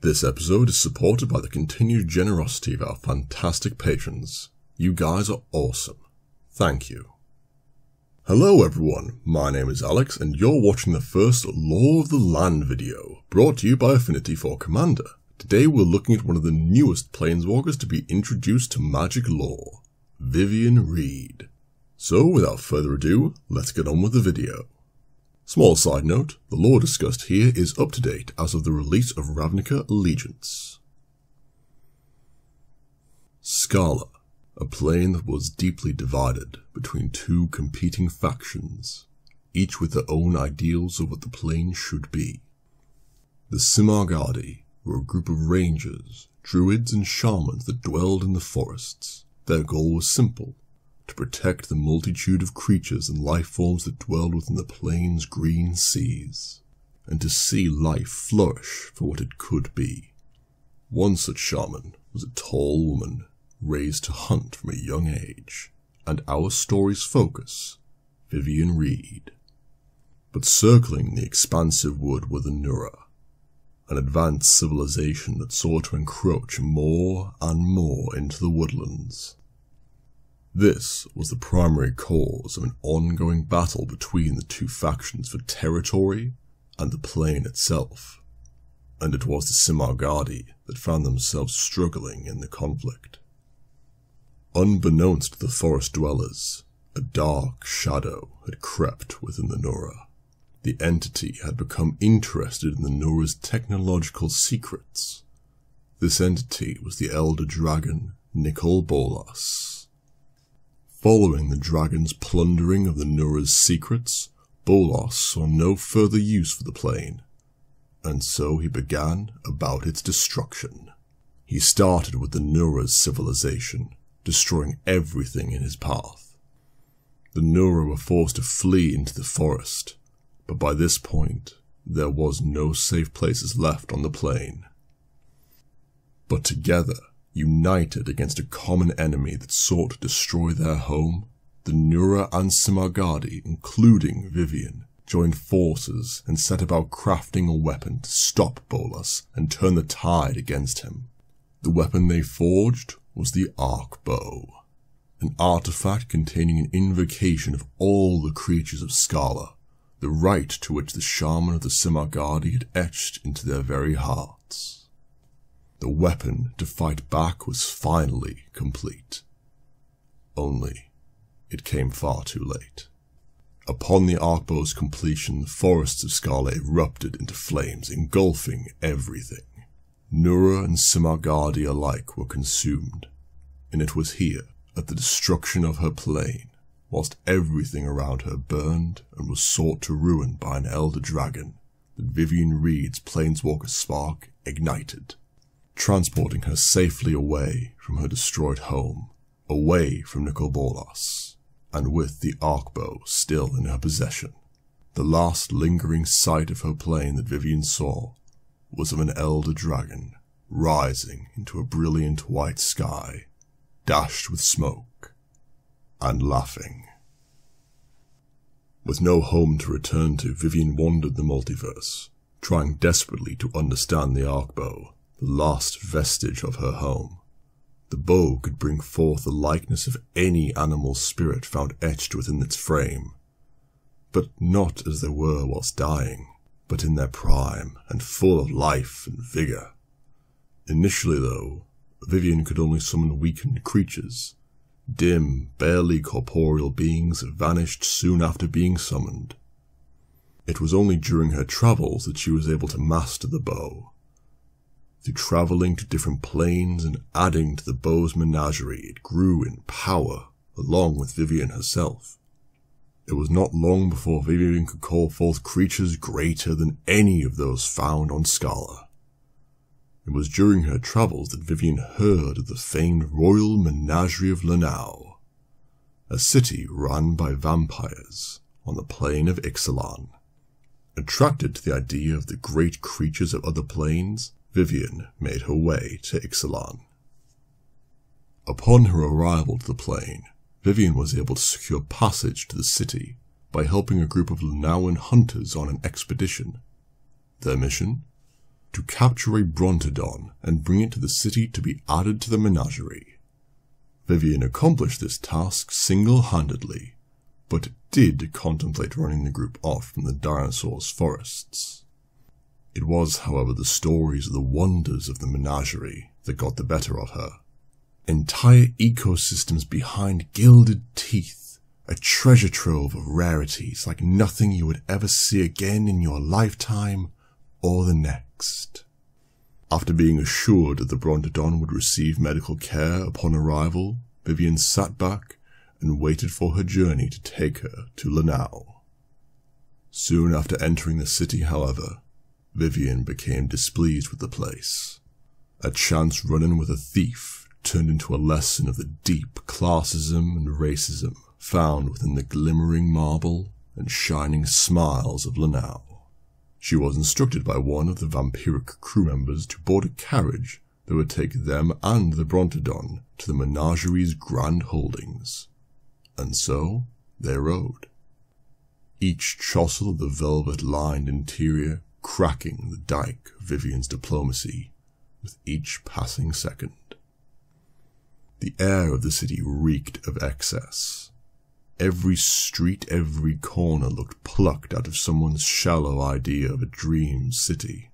This episode is supported by the continued generosity of our fantastic patrons. You guys are awesome. Thank you. Hello everyone, my name is Alex and you're watching the first Law of the Land video, brought to you by Affinity for Commander. Today we're looking at one of the newest planeswalkers to be introduced to Magic lore, Vivien Reid. So without further ado, let's get on with the video. Small side note, the lore discussed here is up to date as of the release of Ravnica Allegiance. Scala, a plane that was deeply divided between two competing factions, each with their own ideals of what the plane should be. The Simargadi were a group of rangers, druids and shamans that dwelled in the forests. Their goal was simple: to protect the multitude of creatures and life forms that dwelled within the plane's green seas, and to see life flourish for what it could be. One such shaman was a tall woman, raised to hunt from a young age, and our story's focus, Vivien Reid. But circling the expansive wood were the Nura, an advanced civilization that sought to encroach more and more into the woodlands. This was the primary cause of an ongoing battle between the two factions for territory and the plane itself, and it was the Simargadi that found themselves struggling in the conflict. Unbeknownst to the forest dwellers, a dark shadow had crept within the Nura. The entity had become interested in the Nura's technological secrets. This entity was the elder dragon Nicol Bolas. Following the dragon's plundering of the Nura's secrets, Bolas saw no further use for the plane, and so he began about its destruction. He started with the Nura's civilization, destroying everything in his path. The Nura were forced to flee into the forest, but by this point, there was no safe places left on the plane. But together, united against a common enemy that sought to destroy their home, the Nura and Simargadi, including Vivien, joined forces and set about crafting a weapon to stop Bolas and turn the tide against him. The weapon they forged was the Arc Bow, an artifact containing an invocation of all the creatures of Scala, the right to which the shaman of the Simargadi had etched into their very hearts. The weapon to fight back was finally complete. Only, it came far too late. Upon the Arcbow's completion, the forests of Scala erupted into flames, engulfing everything. Nura and Simargadi alike were consumed, and it was here, at the destruction of her plane, whilst everything around her burned and was sought to ruin by an elder dragon, that Vivien Reid's planeswalker spark ignited, transporting her safely away from her destroyed home, away from Nicol Bolas, and with the Arcbow still in her possession. The last lingering sight of her plane that Vivien saw was of an elder dragon rising into a brilliant white sky, dashed with smoke, and laughing. With no home to return to, Vivien wandered the multiverse, trying desperately to understand the Arcbow, the last vestige of her home. The bow could bring forth the likeness of any animal spirit found etched within its frame, but not as they were whilst dying, but in their prime and full of life and vigour. Initially though, Vivien could only summon weakened creatures. Dim, barely corporeal beings vanished soon after being summoned. It was only during her travels that she was able to master the bow. Through travelling to different planes and adding to the bow's menagerie, it grew in power, along with Vivien herself. It was not long before Vivien could call forth creatures greater than any of those found on Scala. It was during her travels that Vivien heard of the famed Royal Menagerie of Lanao, a city run by vampires on the plane of Ixalan. Attracted to the idea of the great creatures of other planes, Vivien made her way to Ixalan. Upon her arrival to the plane, Vivien was able to secure passage to the city by helping a group of Lanaoan hunters on an expedition. Their mission? to capture a Brontodon and bring it to the city to be added to the menagerie. Vivien accomplished this task single-handedly, but did contemplate running the group off from the dinosaurs' forests. It was, however, the stories of the wonders of the menagerie that got the better of her. Entire ecosystems behind gilded teeth, a treasure trove of rarities like nothing you would ever see again in your lifetime or the next. After being assured that the Brontodon would receive medical care upon arrival, Vivien sat back and waited for her journey to take her to Lanao. Soon after entering the city, however, Vivien became displeased with the place. A chance run-in with a thief turned into a lesson of the deep classism and racism found within the glimmering marble and shining smiles of Lanao. She was instructed by one of the vampiric crew members to board a carriage that would take them and the Brontodon to the menagerie's grand holdings. And so they rode. Each jostle of the velvet-lined interior cracking the dike of Vivien's diplomacy with each passing second. The air of the city reeked of excess. Every street, every corner looked plucked out of someone's shallow idea of a dream city.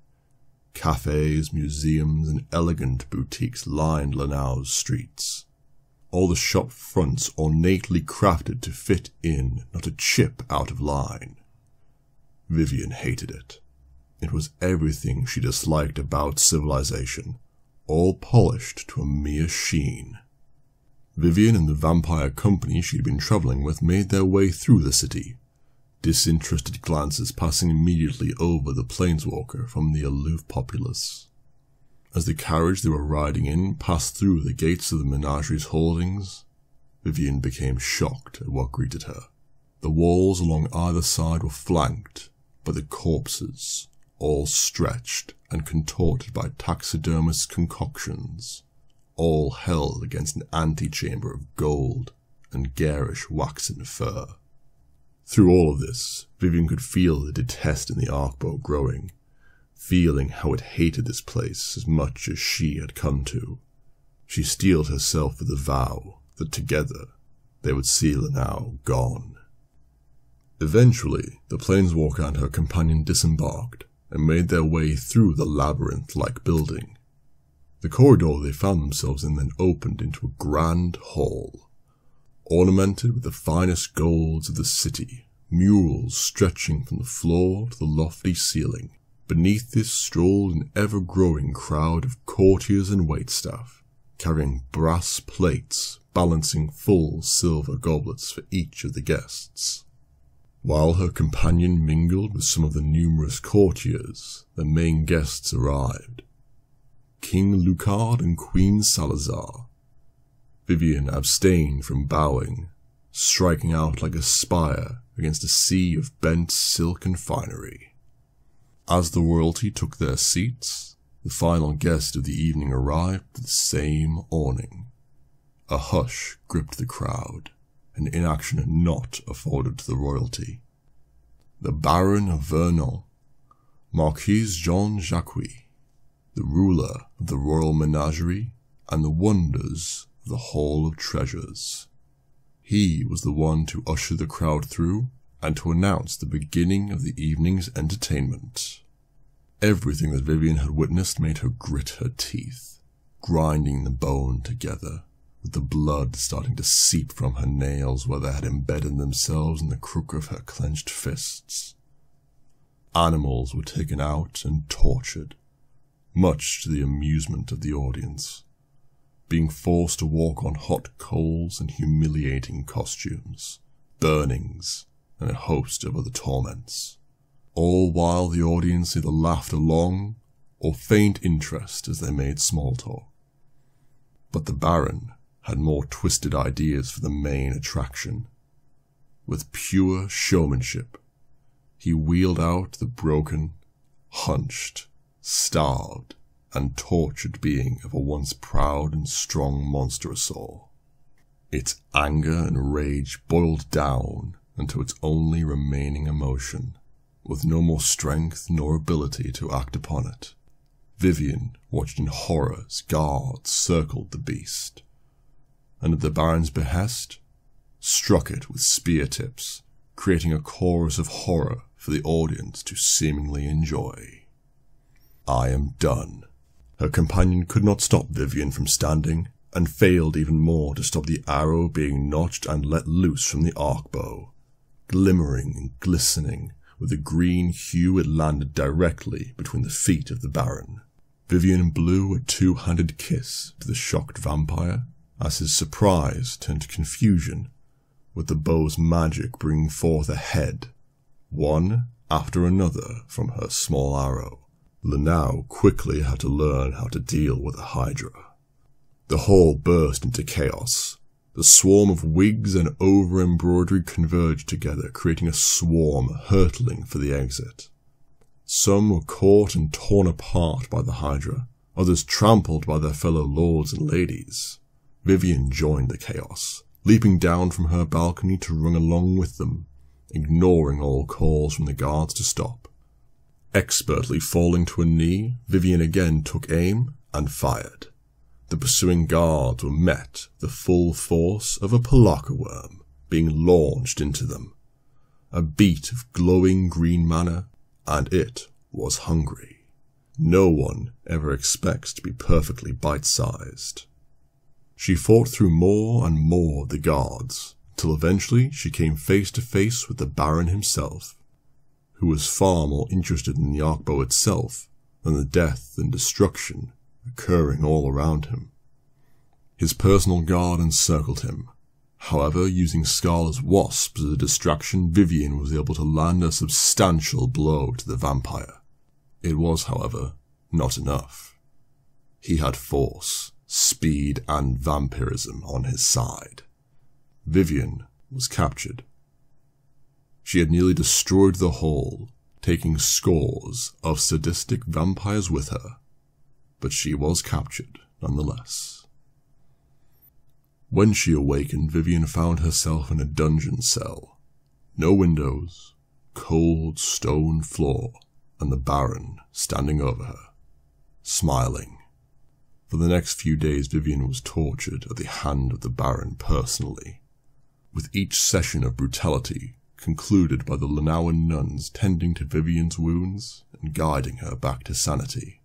Cafes, museums, and elegant boutiques lined Lanao's streets. All the shop fronts ornately crafted to fit in, not a chip out of line. Vivien hated it. It was everything she disliked about civilization, all polished to a mere sheen. Vivien and the vampire company she had been traveling with made their way through the city, disinterested glances passing immediately over the planeswalker from the aloof populace. As the carriage they were riding in passed through the gates of the menagerie's holdings, Vivien became shocked at what greeted her. The walls along either side were flanked by the corpses, all stretched and contorted by taxidermist concoctions, all held against an antechamber of gold and garish waxen fur. Through all of this, Vivien could feel the detest in the Arkbow growing, feeling how it hated this place as much as she had come to. She steeled herself with the vow that together they would see Lanao gone. Eventually, the planeswalker and her companion disembarked and made their way through the labyrinth-like building. The corridor they found themselves in then opened into a grand hall, ornamented with the finest golds of the city, murals stretching from the floor to the lofty ceiling. Beneath this strolled an ever-growing crowd of courtiers and waitstaff, carrying brass plates, balancing full silver goblets for each of the guests. While her companion mingled with some of the numerous courtiers, the main guests arrived. King Lucard and Queen Salazar. Vivien abstained from bowing, striking out like a spire against a sea of bent silk and finery. As the royalty took their seats, the final guest of the evening arrived at the same awning. A hush gripped the crowd, an inaction not afforded to the royalty. The Baron of Vernon, Marquis Jean-Jacques, the ruler of the royal menagerie and the wonders of the Hall of Treasures. He was the one to usher the crowd through and to announce the beginning of the evening's entertainment. Everything that Vivien had witnessed made her grit her teeth, grinding the bone together, with the blood starting to seep from her nails where they had embedded themselves in the crook of her clenched fists. Animals were taken out and tortured, much to the amusement of the audience, being forced to walk on hot coals and humiliating costumes, burnings, and a host of other torments, all while the audience either laughed along or feigned interest as they made small talk. But the Baron had more twisted ideas for the main attraction. With pure showmanship, he wheeled out the broken, hunched, starved, and tortured being of a once proud and strong monsterosaur. Its anger and rage boiled down into its only remaining emotion, with no more strength nor ability to act upon it. Vivien watched in horror as guards circled the beast, and at the Baron's behest, struck it with spear tips, creating a chorus of horror for the audience to seemingly enjoy. "I am done." Her companion could not stop Vivien from standing, and failed even more to stop the arrow being notched and let loose from the arcbow. Glimmering and glistening, with a green hue, it landed directly between the feet of the Baron. Vivien blew a two-handed kiss to the shocked vampire, as his surprise turned to confusion, with the bow's magic bringing forth a head, one after another from her small arrow. Lanao quickly had to learn how to deal with a hydra. The hall burst into chaos. The swarm of wigs and over-embroidery converged together, creating a swarm hurtling for the exit. Some were caught and torn apart by the hydra, others trampled by their fellow lords and ladies. Vivien joined the chaos, leaping down from her balcony to run along with them, ignoring all calls from the guards to stop. Expertly falling to a knee, Vivien again took aim and fired. The pursuing guards were met with the full force of a palaka worm being launched into them. A beat of glowing green mana, and it was hungry. No one ever expects to be perfectly bite-sized. She fought through more and more of the guards, till eventually she came face to face with the Baron himself, who was far more interested in the arcbow itself than the death and destruction occurring all around him. His personal guard encircled him. However, using Scarlet's wasps as a distraction, Vivien was able to land a substantial blow to the vampire. It was, however, not enough. He had force, speed, and vampirism on his side. Vivien was captured. She had nearly destroyed the hall, taking scores of sadistic vampires with her, but she was captured nonetheless. When she awakened, Vivien found herself in a dungeon cell. No windows, cold stone floor, and the Baron standing over her, smiling. For the next few days, Vivien was tortured at the hand of the Baron personally, with each session of brutality concluded by the Lanawan nuns tending to Vivien's wounds and guiding her back to sanity.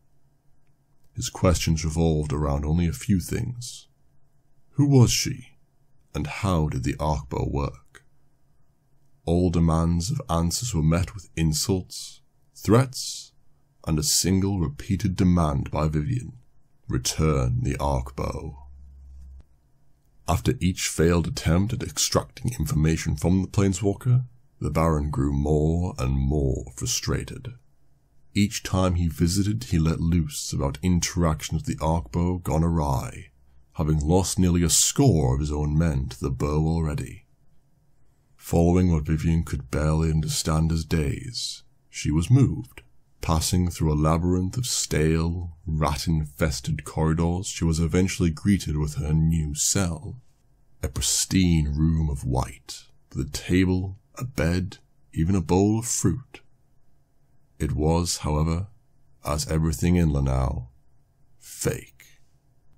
His questions revolved around only a few things. Who was she, and how did the arcbow work? All demands of answers were met with insults, threats, and a single repeated demand by Vivien: return the arcbow. After each failed attempt at extracting information from the Planeswalker, the Baron grew more and more frustrated. Each time he visited, he let loose about interactions with the arcbow gone awry, having lost nearly a score of his own men to the bow already. Following what Vivien could barely understand as days, she was moved. Passing through a labyrinth of stale, rat-infested corridors, she was eventually greeted with her new cell. A pristine room of white, with a table, a bed, even a bowl of fruit. It was, however, as everything in Lanao, fake.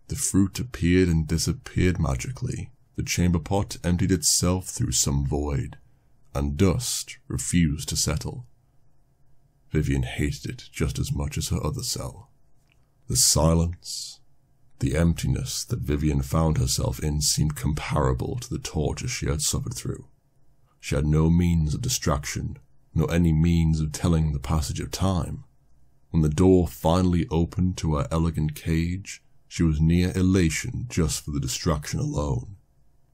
The fruit appeared and disappeared magically. The chamber pot emptied itself through some void, and dust refused to settle. Vivien hated it just as much as her other cell. The silence, the emptiness that Vivien found herself in seemed comparable to the torture she had suffered through. She had no means of distraction, nor any means of telling the passage of time. When the door finally opened to her elegant cage, she was near elation just for the distraction alone.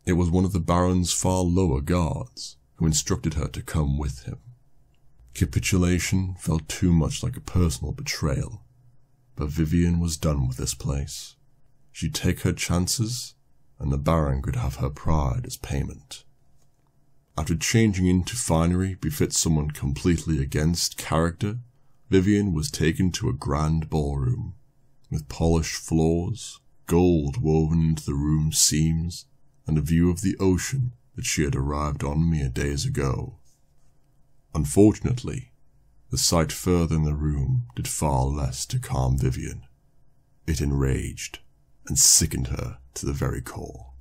It was one of the Baron's far lower guards who instructed her to come with him. Capitulation felt too much like a personal betrayal, but Vivien was done with this place. She'd take her chances, and the Baron could have her pride as payment. After changing into finery befit someone completely against character, Vivien was taken to a grand ballroom, with polished floors, gold woven into the room's seams, and a view of the ocean that she had arrived on mere days ago. Unfortunately, The sight further in the room did far less to calm Vivien. It enraged and sickened her to the very core.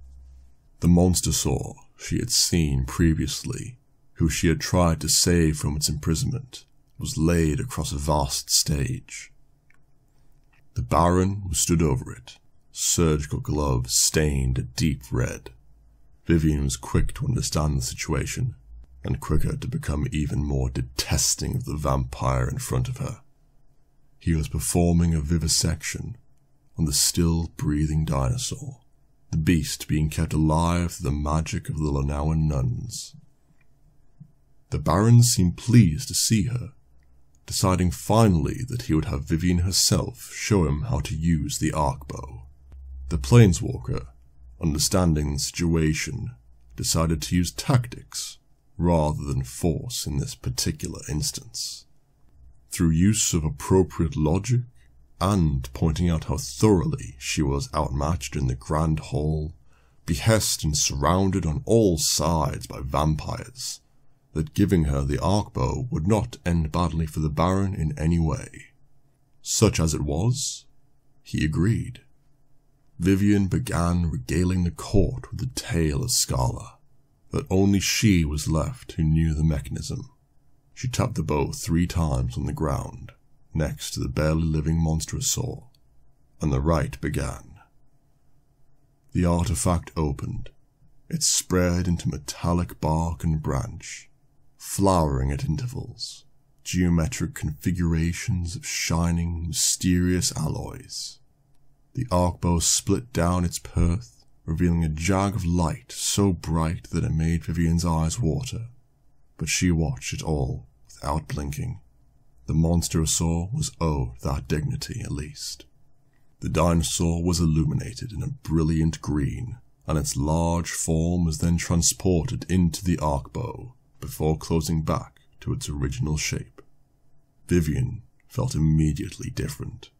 The monster saw she had seen previously, who she had tried to save from its imprisonment, was laid across a vast stage. The Baron was stood over it, surgical gloves stained a deep red. Vivien was quick to understand the situation, and quicker to become even more detesting of the vampire in front of her. He was performing a vivisection on the still breathing dinosaur, the beast being kept alive through the magic of the Lenaoan nuns. The Baron seemed pleased to see her, deciding finally that he would have Vivien herself show him how to use the arcbow. The planeswalker, understanding the situation, decided to use tactics rather than force in this particular instance. Through use of appropriate logic, and pointing out how thoroughly she was outmatched in the grand hall, behest and surrounded on all sides by vampires, that giving her the arcbow would not end badly for the Baron in any way. Such as it was, he agreed. Vivien began regaling the court with the tale of Scala, that only she was left who knew the mechanism. She tapped the bow 3 times on the ground, next to the barely living monsterosaur, and the rite began. The artifact opened. It spread into metallic bark and branch, flowering at intervals, geometric configurations of shining, mysterious alloys. The arcbow split down its girth, revealing a jag of light so bright that it made Vivien's eyes water, but she watched it all without blinking. The monsterosaur was owed that dignity at least. The dinosaur was illuminated in a brilliant green, and its large form was then transported into the arcbow before closing back to its original shape. Vivien felt immediately different.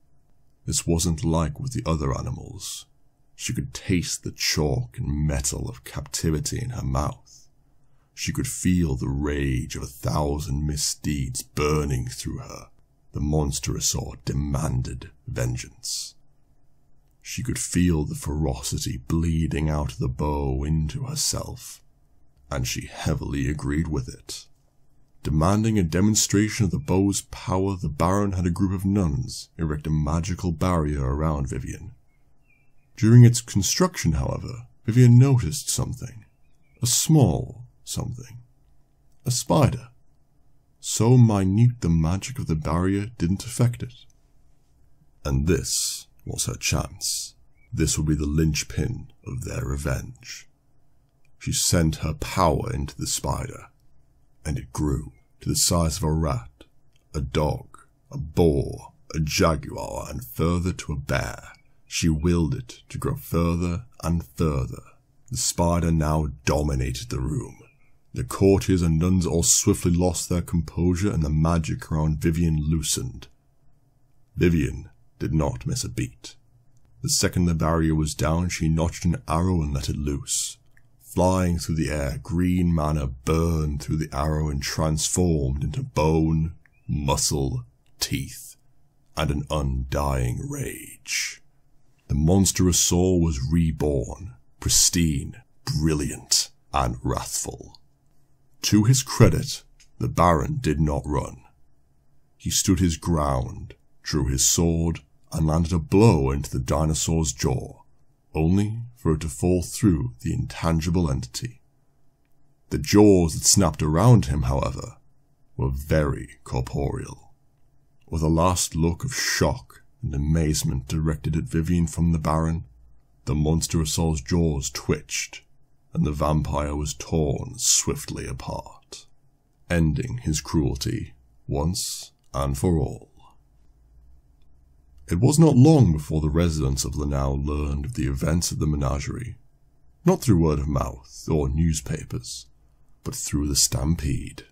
This wasn't like with the other animals. She could taste the chalk and metal of captivity in her mouth. She could feel the rage of 1,000 misdeeds burning through her. The monsterosaur demanded vengeance. She could feel the ferocity bleeding out of the bow into herself, and she heavily agreed with it. Demanding a demonstration of the bow's power, the Baron had a group of nuns erect a magical barrier around Vivien. During its construction, however, Vivien noticed something. A small something. A spider. So minute the magic of the barrier didn't affect it. And this was her chance. This would be the linchpin of their revenge. She sent her power into the spider, and it grew to the size of a rat, a dog, a boar, a jaguar, and further to a bear. She willed it to grow further and further. The spider now dominated the room. The courtiers and nuns all swiftly lost their composure, and the magic around Vivien loosened. Vivien did not miss a beat. The second the barrier was down, she notched an arrow and let it loose. Flying through the air, green mana burned through the arrow and transformed into bone, muscle, teeth, and an undying rage. The monsterosaur was reborn, pristine, brilliant, and wrathful. To his credit, the Baron did not run. He stood his ground, drew his sword, and landed a blow into the dinosaur's jaw, only for it to fall through the intangible entity. The jaws that snapped around him, however, were very corporeal. With a last look of shock and amazement directed at Vivien from the Baron, the monsterosaur's jaws twitched, and the vampire was torn swiftly apart, ending his cruelty once and for all. It was not long before the residents of Lenau learned of the events of the menagerie, not through word of mouth or newspapers, but through the stampede.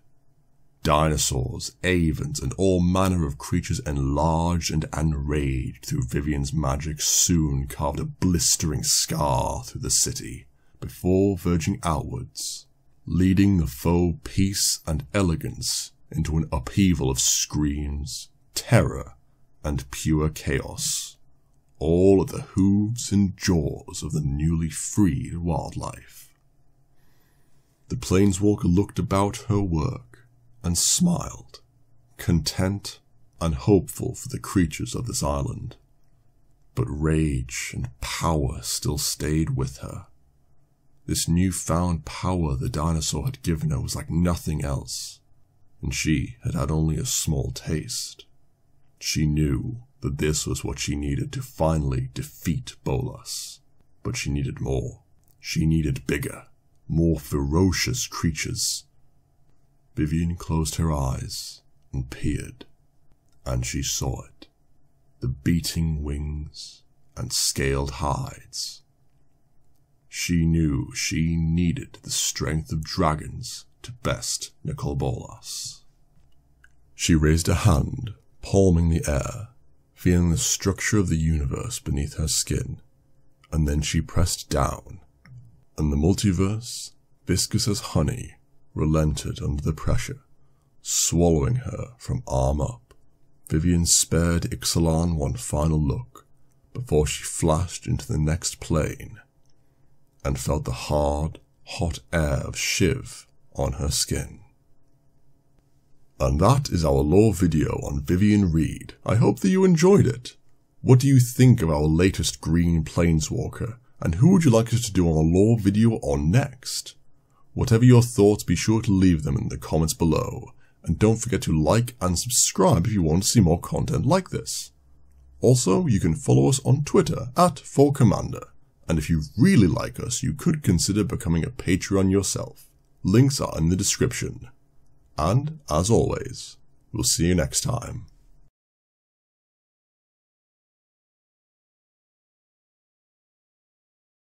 Dinosaurs, avens, and all manner of creatures enlarged and enraged through Vivien's magic soon carved a blistering scar through the city, before verging outwards, leading the foe peace and elegance into an upheaval of screams, terror, and pure chaos, all at the hooves and jaws of the newly freed wildlife. The planeswalker looked about her work and smiled, content and hopeful for the creatures of this island. But rage and power still stayed with her. This newfound power the dinosaur had given her was like nothing else, and she had had only a small taste. She knew that this was what she needed to finally defeat Bolas, but she needed more. She needed bigger, more ferocious creatures. Vivien closed her eyes and peered, and she saw it. The beating wings and scaled hides. She knew she needed the strength of dragons to best Nicol Bolas. She raised a hand, palming the air, feeling the structure of the universe beneath her skin, and then she pressed down, and the multiverse, viscous as honey, relented under the pressure, swallowing her from arm up. Vivien spared Ixalan one final look before she flashed into the next plane and felt the hard, hot air of Shiv on her skin. And that is our lore video on Vivien Reid. I hope that you enjoyed it. What do you think of our latest green planeswalker, and who would you like us to do our lore video on next? Whatever your thoughts, be sure to leave them in the comments below. And don't forget to like and subscribe if you want to see more content like this. Also, you can follow us on Twitter @4commander, and if you really like us, you could consider becoming a Patreon yourself. Links are in the description. And, as always, we'll see you next time.